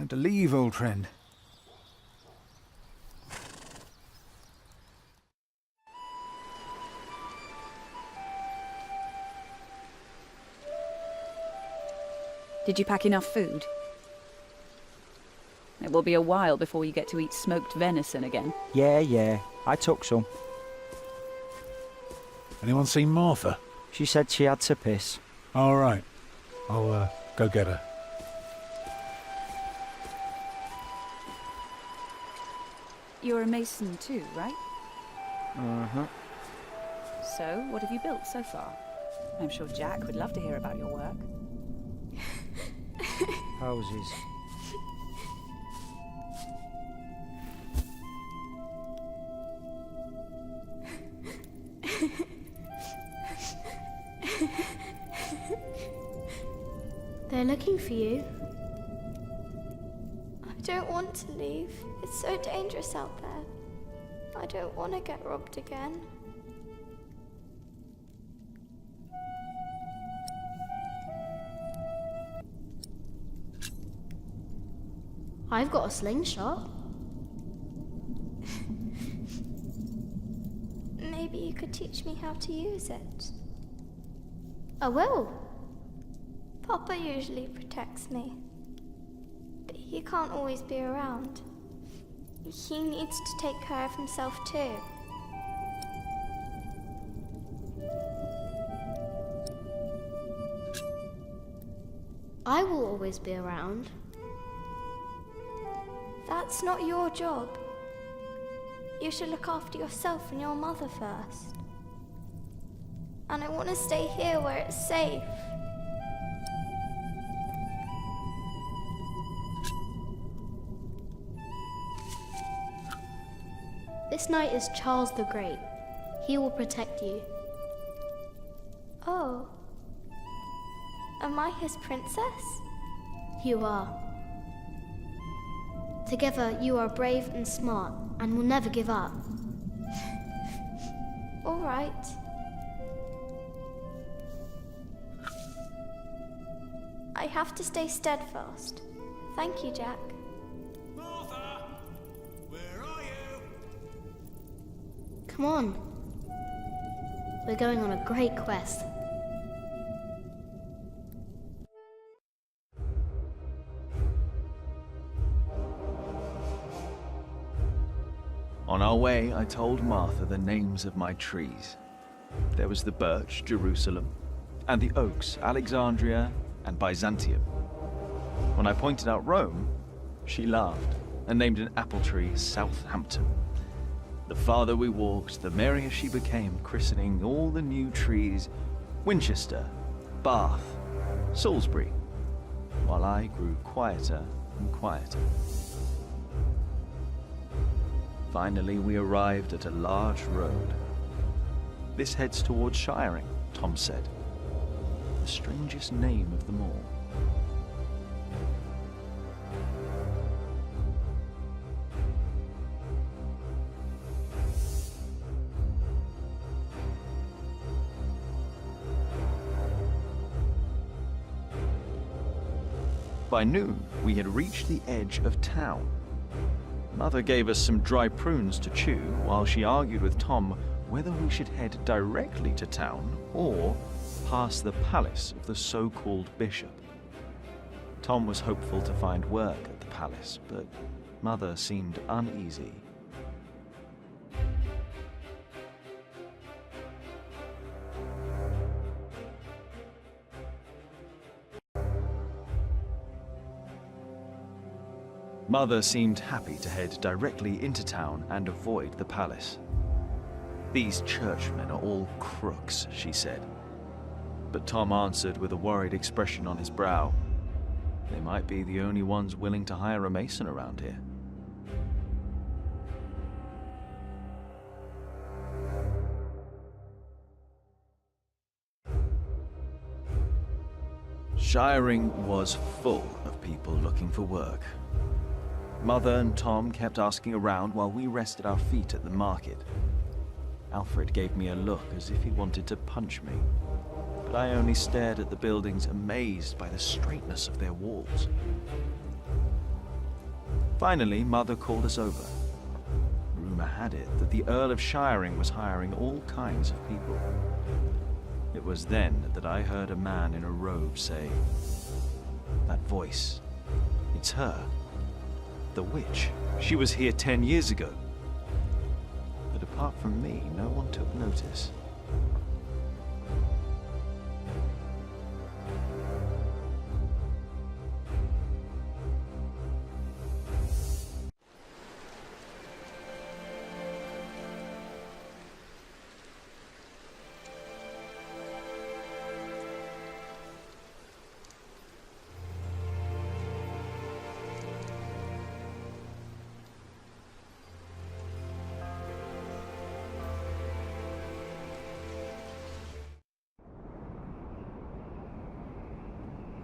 Time to leave, old friend. Did you pack enough food? It will be a while before you get to eat smoked venison again. Yeah, I took some. Anyone seen Martha? She said she had to piss. All right. I'll go get her. You're a mason too, right? Uh-huh. So, what have you built so far? I'm sure Jack would love to hear about your work. Houses. They're looking for you. I don't want to leave. It's so dangerous out there. I don't want to get robbed again. I've got a slingshot. Maybe you could teach me how to use it. I will. Papa usually protects me, but he can't always be around. He needs to take care of himself too. I will always be around. That's not your job. You should look after yourself and your mother first. And I want to stay here where it's safe. This knight is Charles the Great. He will protect you. Oh. Am I his princess? You are. Together you are brave and smart and will never give up. All right. I have to stay steadfast. Thank you, Jack. Martha! Where are you? Come on. We're going on a great quest. On our way, I told Martha the names of my trees. There was the birch, Jerusalem, and the oaks, Alexandria and Byzantium. When I pointed out Rome, she laughed and named an apple tree Southampton. The farther we walked, the merrier she became, christening all the new trees Winchester, Bath, Salisbury, while I grew quieter and quieter. Finally, we arrived at a large road. This heads towards Shiring, Tom said. The strangest name of them all. By noon, we had reached the edge of town. Mother gave us some dry prunes to chew while she argued with Tom whether we should head directly to town or past the palace of the so-called bishop. Tom was hopeful to find work at the palace, but Mother seemed uneasy. Mother seemed happy to head directly into town and avoid the palace. These churchmen are all crooks, she said. But Tom answered with a worried expression on his brow. They might be the only ones willing to hire a mason around here. Shiring was full of people looking for work. Mother and Tom kept asking around while we rested our feet at the market. Alfred gave me a look as if he wanted to punch me, but I only stared at the buildings, amazed by the straightness of their walls. Finally, Mother called us over. Rumour had it that the Earl of Shiring was hiring all kinds of people. It was then that I heard a man in a robe say, "That voice, it's her. The witch. She was here 10 years ago." But apart from me, no one took notice.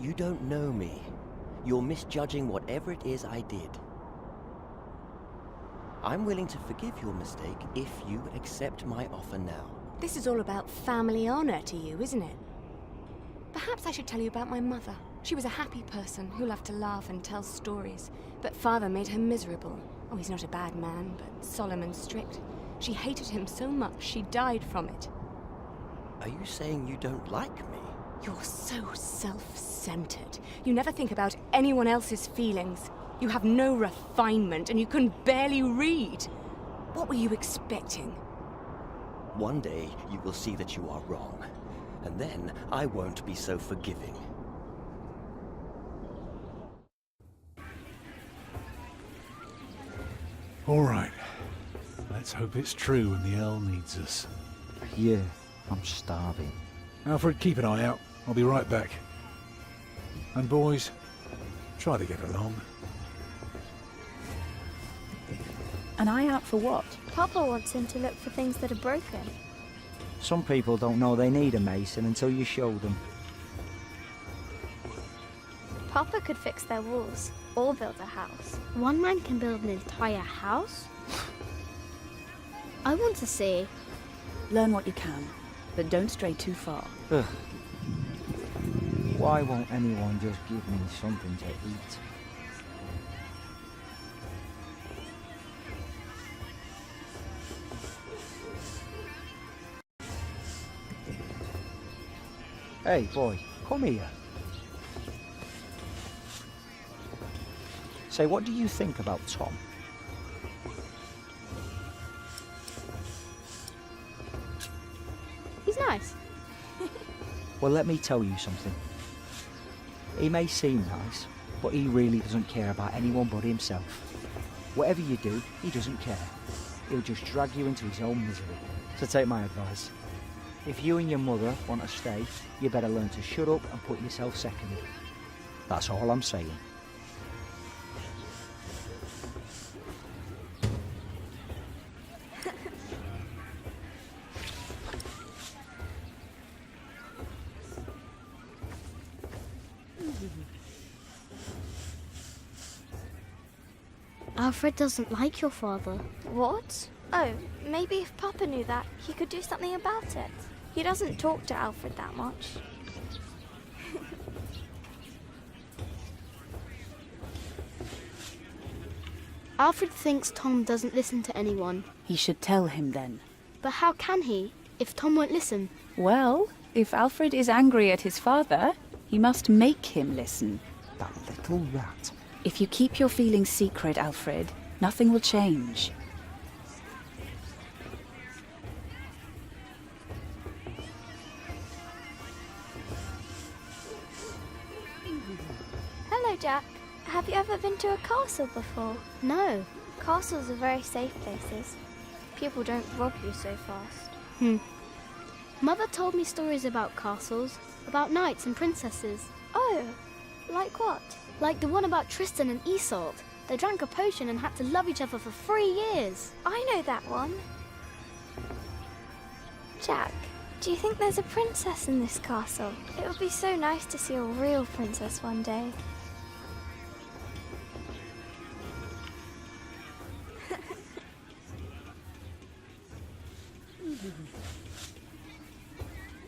You don't know me. You're misjudging whatever it is I did. I'm willing to forgive your mistake if you accept my offer now. This is all about family honor to you, isn't it? Perhaps I should tell you about my mother. She was a happy person who loved to laugh and tell stories, but father made her miserable. Oh, he's not a bad man, but solemn and strict. She hated him so much she died from it. Are you saying you don't like me? You're so self-centered. You never think about anyone else's feelings. You have no refinement and you can barely read. What were you expecting? One day you will see that you are wrong, and then I won't be so forgiving. All right. Let's hope it's true when the Earl needs us. Yeah, I'm starving. Alfred, keep an eye out. I'll be right back. And boys, try to get along. An eye out for what? Papa wants him to look for things that are broken. Some people don't know they need a mason until you show them. Papa could fix their walls or build a house. One man can build an entire house? I want to see. Learn what you can, but don't stray too far. Ugh. Why won't anyone just give me something to eat? Hey, boy, come here. Say, what do you think about Tom? He's nice. Well, let me tell you something. He may seem nice, but he really doesn't care about anyone but himself. Whatever you do, he doesn't care. He'll just drag you into his own misery. So take my advice. If you and your mother want to stay, you better learn to shut up and put yourself second. That's all I'm saying. Alfred doesn't like your father. What? Oh, maybe if Papa knew that, he could do something about it. He doesn't talk to Alfred that much. Alfred thinks Tom doesn't listen to anyone. He should tell him then. But how can he, if Tom won't listen? Well, if Alfred is angry at his father, he must make him listen. That little rat. If you keep your feelings secret, Alfred, nothing will change. Hello, Jack. Have you ever been to a castle before? No. Castles are very safe places. People don't rob you so fast. Mother told me stories about castles, about knights and princesses. Oh, like what? Like the one about Tristan and Isolde. They drank a potion and had to love each other for 3 years. I know that one. Jack, do you think there's a princess in this castle? It would be so nice to see a real princess one day.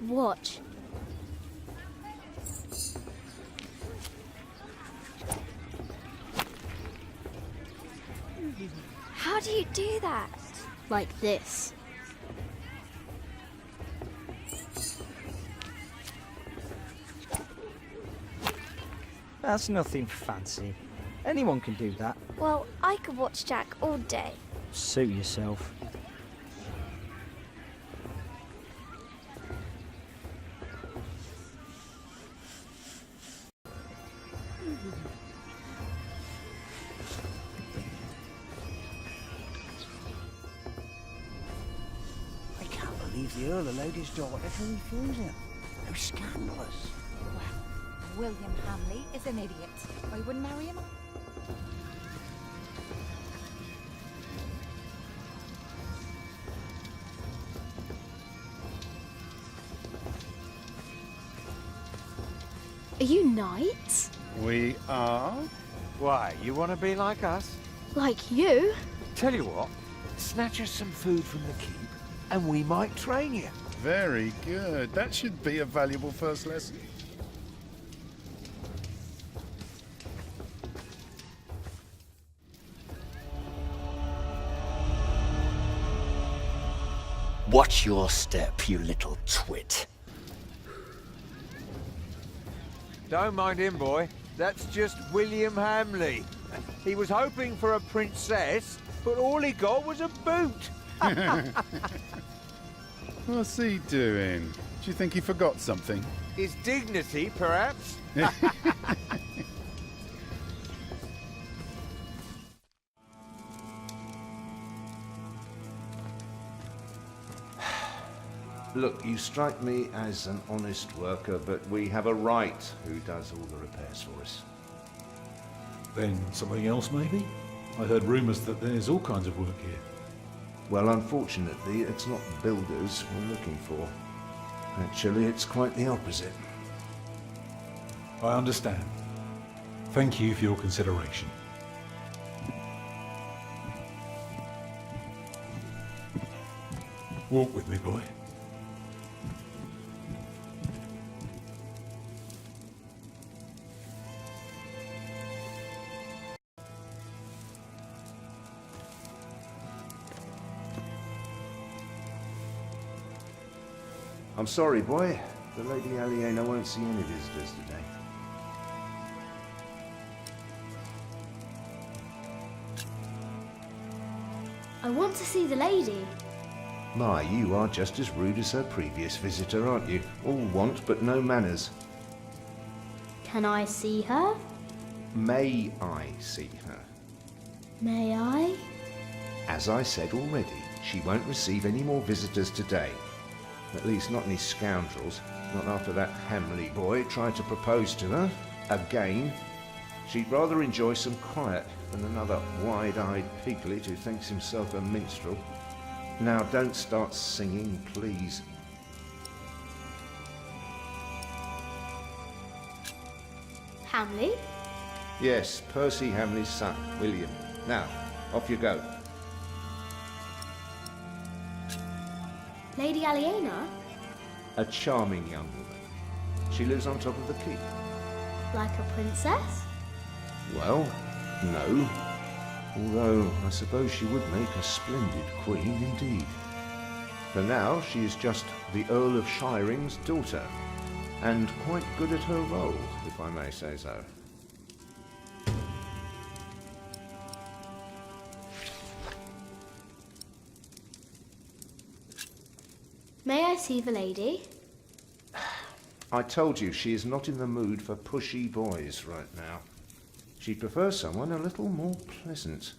Watch. How do you do that? Like this. That's nothing fancy. Anyone can do that. Well, I could watch Jack all day. Suit yourself. I can't believe the Earl allowed his daughter to refuse him. How scandalous. William Hamley is an idiot. I wouldn't marry him. Are you knights? We are? Why, you want to be like us? Like you? Tell you what, snatch us some food from the keep, and we might train you. Very good. That should be a valuable first lesson. Watch your step, you little twit. Don't mind him, boy. That's just William Hamley. He was hoping for a princess, but all he got was a boot. What's he doing? Do you think he forgot something? His dignity, perhaps? Look, you strike me as an honest worker, but we have a right who does all the repairs for us. Then something else, maybe? I heard rumours that there's all kinds of work here. Well, unfortunately, it's not builders we're looking for. Actually, it's quite the opposite. I understand. Thank you for your consideration. Walk with me, boy. I'm sorry, boy. The Lady Aliena won't see any visitors today. I want to see the lady. My, you are just as rude as her previous visitor, aren't you? All want but no manners. Can I see her? May I see her? May I? As I said already, she won't receive any more visitors today. At least not any scoundrels. Not after that Hamley boy tried to propose to her. Again. She'd rather enjoy some quiet than another wide-eyed piglet who thinks himself a minstrel. Now don't start singing, please. Hamley? Yes, Percy Hamley's son, William. Now, off you go. Lady Aliena? A charming young woman. She lives on top of the keep. Like a princess? Well, no. Although, I suppose she would make a splendid queen indeed. For now, she is just the Earl of Shiring's daughter, and quite good at her role, if I may say so. May I see the lady? I told you she is not in the mood for pushy boys right now. She prefers someone a little more pleasant.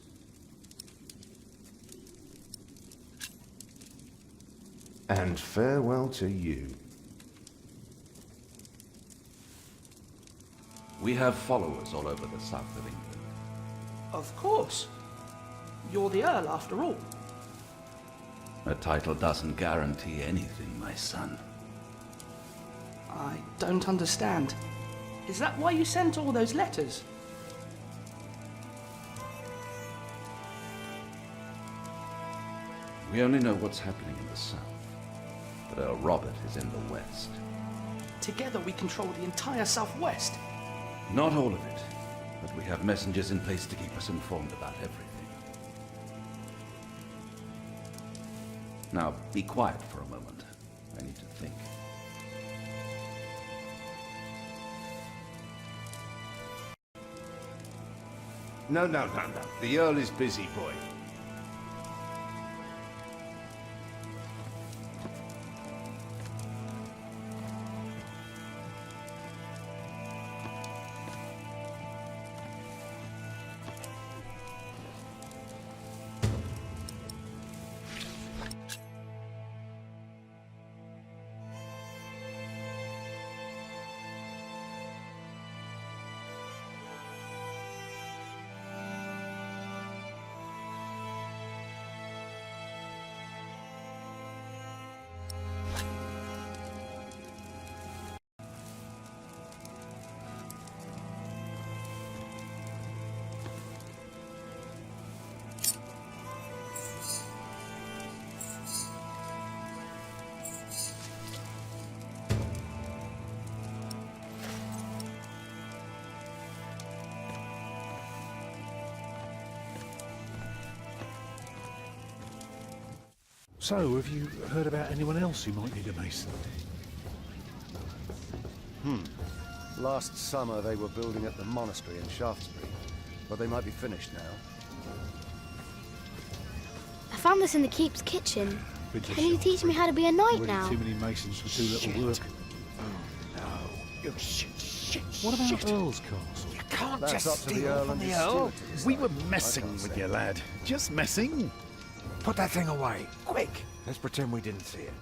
And farewell to you. We have followers all over the south of England. Of course. You're the Earl, after all. A title doesn't guarantee anything, my son. I don't understand. Is that why you sent all those letters? We only know what's happening in the south, but Earl Robert is in the west. Together we control the entire southwest. Not all of it, but we have messengers in place to keep us informed about everything. Now, be quiet for a moment. I need to think. No. The Earl is busy, boy. So, have you heard about anyone else who might need a mason? Last summer they were building at the monastery in Shaftesbury, but they might be finished now. I found this in the keep's kitchen. Been to Can you shop. teach me how to be a knight Already now? too many masons for too little work. Oh, shit. What about Earl's castle? You can't That's just up to the steal Earl from and the his Earl. steward to decide. We were I messing can't with say. you, lad. Just messing. Put that thing away, quick. Let's pretend we didn't see it.